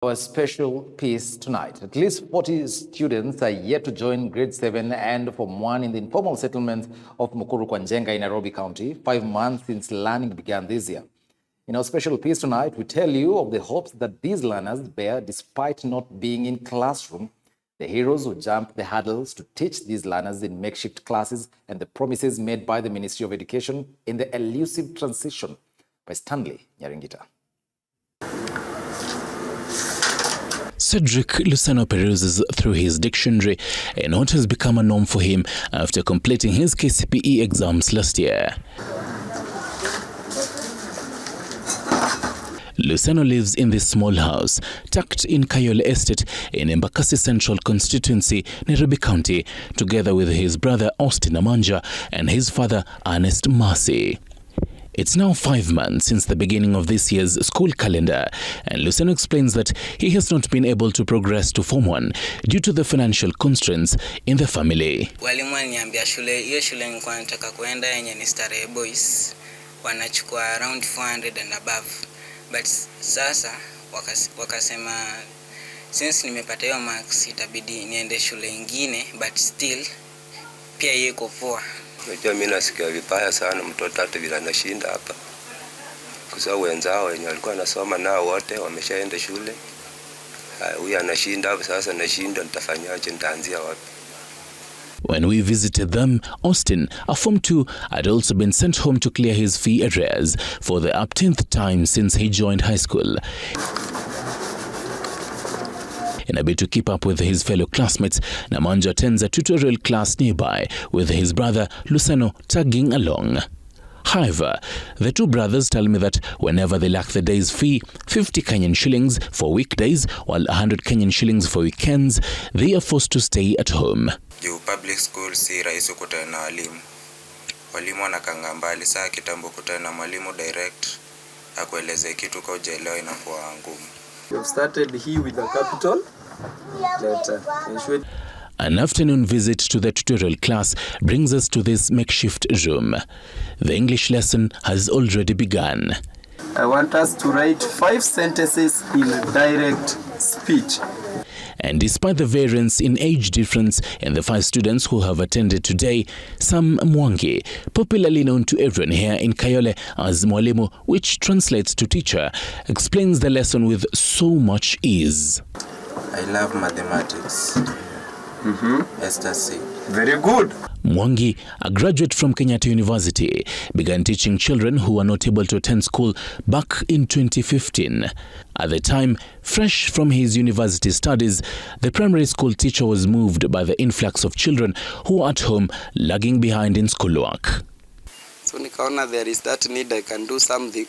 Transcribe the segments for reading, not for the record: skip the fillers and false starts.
Our special piece tonight. At least 40 students are yet to join grade 7 and Form 1 in the informal settlement of Mukuru, Njenga in Nairobi County, 5 months since learning began this year. In our special piece tonight, we tell you of the hopes that these learners bear despite not being in classroom, the heroes who jumped the hurdles to teach these learners in makeshift classes, and the promises made by the Ministry of Education in the elusive transition. By Stanley Nyaringita. Cedric Luceno peruses through his dictionary and what has become a norm for him after completing his KCPE exams last year. Luceno lives in this small house, tucked in Kayole Estate in Embakasi Central Constituency, Nairobi County, together with his brother Austin Amanja and his father Ernest Mercy. It's now 5 months since the beginning of this year's school calendar, and Luceno explains that he has not been able to progress to Form 1 due to the financial constraints in the family. Walimu waliniambia hiyo shule nilikuwa nataka kuenda yenye ni Starehe Boys wanachukua around 400 and above. But sasa wakasema since nimepata hiyo marks itabidi niende shule ingine, but still pia yeko poa. Unajua mimi nasikia vibaya sana mtoto hata bila anashinda hapa. Kwa sababu wenzao wenye walikuwa nasoma nao wote wameshaenda shule. Huyu anashinda hapa sasa nashinda nitafanyaje, nitaanzia wapi? When we visited them, Austin, a Form 2, had also been sent home to clear his fee arrears for the 10th time since he joined high school. In a bid to keep up with his fellow classmates, Namanja attends a tutorial class nearby with his brother Luceno tagging along. However, the two brothers tell me that whenever they lack the day's fee, 50 Kenyan shillings for weekdays, while 100 Kenyan shillings for weekends, they are forced to stay at home. Juu public school si rahisi kukutana na walimu. Walimu wanakanga mbali, saa kitambo kutana na mwalimu direct akueleze kitu kwa hujaelewa inakuwa ngumu. We've started here with a capital that ensured. An afternoon visit to the tutorial class brings us to this makeshift room. The English lesson has already begun. I want us to write 5 sentences in direct speech. And despite the variance in age difference in the 5 students who have attended today, Sam Mwangi, popularly known to everyone here in Kayole as Mwalimu, which translates to teacher, explains the lesson with so much ease. I love mathematics. STARTIMES. Very good. Mwangi, a graduate from Kenyatta University, began teaching children who were not able to attend school back in 2015. At the time, fresh from his university studies, the primary school teacher was moved by the influx of children who were at home lagging behind in schoolwork. So nikaona there is that need, I can do something.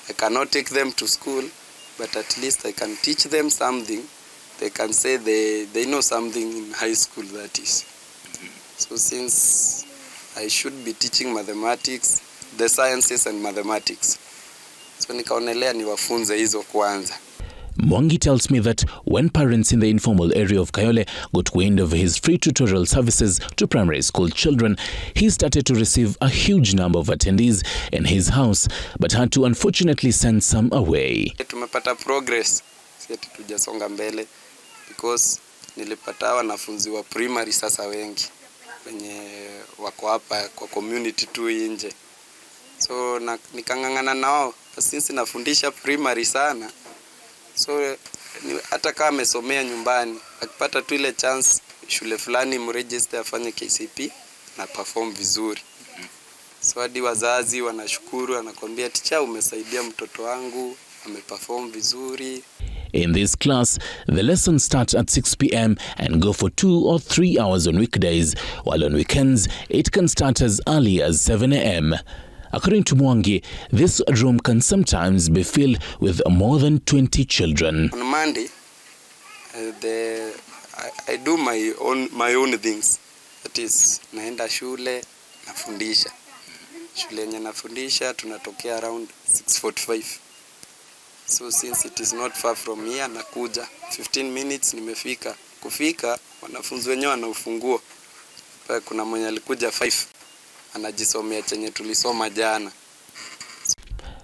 I cannot take them to school, but at least I can teach them something. They can say they know something in high school, that is. So since I should be teaching mathematics, the sciences and mathematics, so nikaonelea niwafunze hizo kwanza. Mwangi tells me that when parents in the informal area of Kayole got wind of his free tutorial services to primary school children, he started to receive a huge number of attendees in his house, but had to unfortunately send some away. Tumepata progress, sisi tujasonga mbele because nilipata wanafunzi wa primary sasa wengi wenye wako hapa kwa community tu nje. So nikangangana nao since nafundisha primary sana. So hata kama amesomea nyumbani, akipata tu ile chance shule fulani mregister afanye KCP na perform vizuri. So hadi wazazi wanashukuru, anakuambia teacher umesaidia mtoto wangu, ameperform vizuri. In this class, the lessons start at 6 p.m. and go for 2 or 3 hours on weekdays, while on weekends, it can start as early as 7 a.m. According to Mwangi, this room can sometimes be filled with more than 20 children. On Monday, I do my own things. That is, naenda shule, nafundisha. Shule yenye nafundisha, tunatokea around 6:45. So since it is not far from here, nakuja 15 minutes nimefika. Kufika wanafunzi wenyewe wana ufunguo. Kuna mwenye alikuja 5 anajisomea chenye tulisoma jana.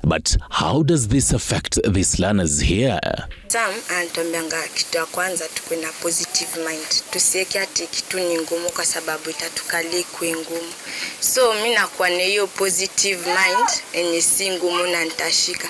But how does this affect these learners here? Sam anatuambianga kitu ya kwanza tuwe na positive mind. Tusiweke ati kitu ni ngumu kwa sababu itatukali kuwe ngumu. So mimi nakuwa na hiyo positive mind yenye si ngumu na nitashika.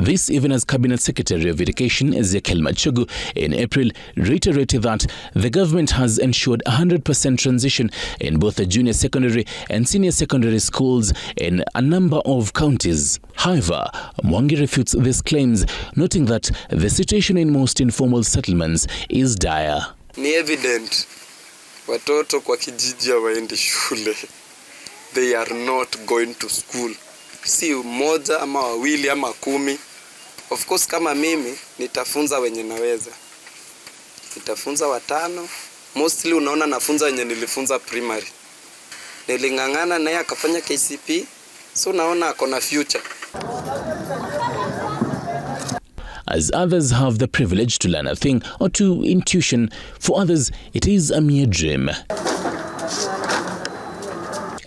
This even as Cabinet Secretary of Education Ezekiel Machogu in April reiterated that the government has ensured 100% transition in both the junior secondary and senior secondary schools in a number of counties. However, Mwangi refutes these claims, noting that the situation in most informal settlements is dire. Ni evident watoto kwa kijiji hawaendi shule. They are not going to school. Si mmoja ama wawili ama 10. Of course kama mimi nitafunza wenye naweza. Nitafunza 5. Mostly unaona nafunza wenye nilifunza primary. Nilingangana naye akafanya KCP. So naona ako na future. As others have the privilege to learn a thing or two in tuition, for others it is a mere dream.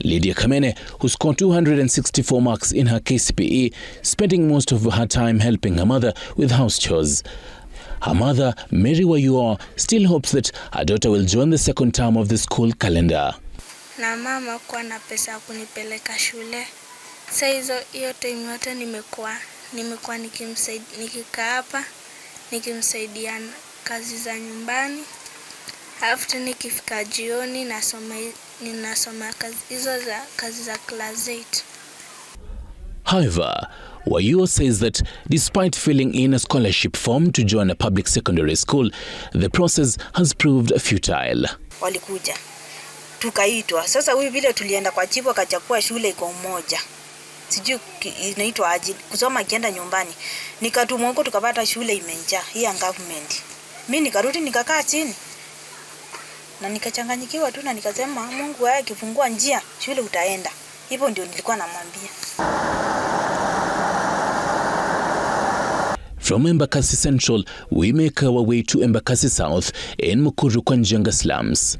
Lydia Kamene, who scored 264 marks in her KCPE, spending most of her time helping her mother with house chores. Her mother, Mary Wayuo, still hopes that her daughter will join the second term of the school calendar. Na mama kwa na pesa kunipeleka shule. Sasa hiyo time yote nimekuwa nikikaa hapa nikimsaidia kazi za nyumbani. After nikifika jioni ninasoma kazi za class 8. However, Wayuo says that despite filling in a scholarship form to join a public secondary school, the process has proved futile. Walikuja tukaitwa. Sasa huyu vile tulienda kwa chifu akachukua shule iko moja. Sijui inaitwa aje, kusoma kienda nyumbani. Nikatumwa huko tukapata shule imejaa hii ya government. Mimi nikarudi nikakaa chini. Na nikachanganyikiwa tu na nikasema Mungu yeye akifungua njia shule utaenda. Hivyo ndio nilikuwa namwambia. From Embakasi Central, we make our way to Embakasi South in Mukuru kwa Njenga slums.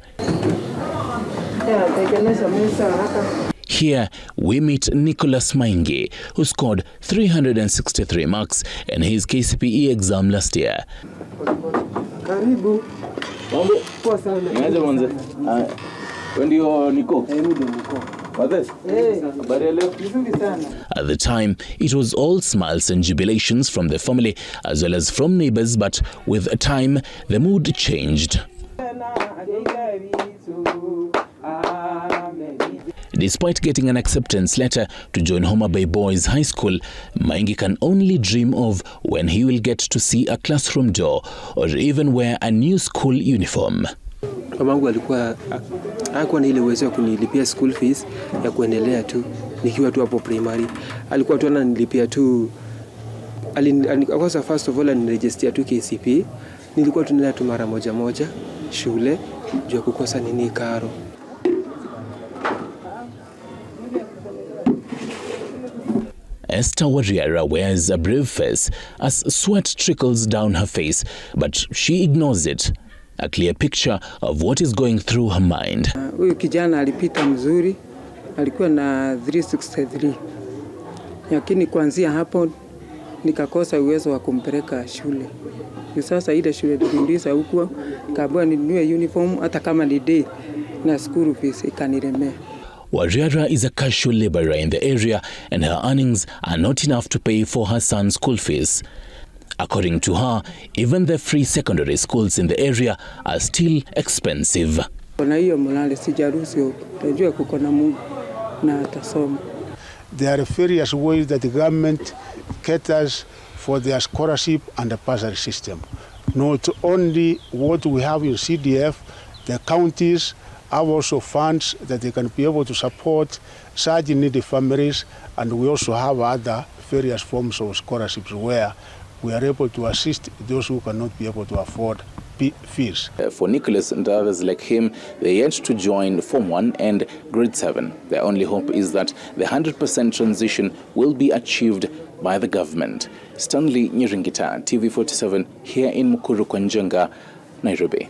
Here, we meet Nicholas Maingi, who scored 363 marks in his KCPE exam last year. Karibu. Mambo poa sana. Niaje mwanzo? Ndio niko. At the time, it was all smiles and jubilations from the family as well as from neighbors, but with time, the mood changed. Despite getting an acceptance letter to join Homa Bay Boys High School, Maingi can only dream of when he will get to see a classroom door or even wear a new school uniform. Mamangu hakuwa na ile uwezo wa kunilipia school fees ya kuendelea tu nikiwa tu hapo primary. Alikuwa tu ananilipia tu first of all aniregister tu KCP. Nilikuwa tunaenda tu mara moja shule juu ya kukosa nini karo. Esther Wariera wears a brave face as sweat trickles down her face, but she ignores it. A clear picture of what is going through her mind. Huyu kijana alipita mzuri, alikuwa na 363. Lakini kuanzia hapo nikakosa uwezo wa kumpeleka shule. Sasa ile shule niliuliza huko, kaambiwa ninunue uniform hata kama ni day na school fees ikanilemea. Wariera is a casual laborer in the area and her earnings are not enough to pay for her son's school fees. According to her, even the free secondary schools in the area are still expensive. There are various ways that the government caters for their scholarship and the bursary system. Not only what we have in CDF, the counties have also funds that they can be able to support such needy families, and we also have other various forms of scholarships where we are able to assist those who cannot be able to afford fees. For Nicholas and others like him, they yet to join Form 1 and Grade 7. Their only hope is that the 100% transition will be achieved by the government. Stanley Nyiringita, TV47, here in Mukuru kwa Njenga, Nairobi.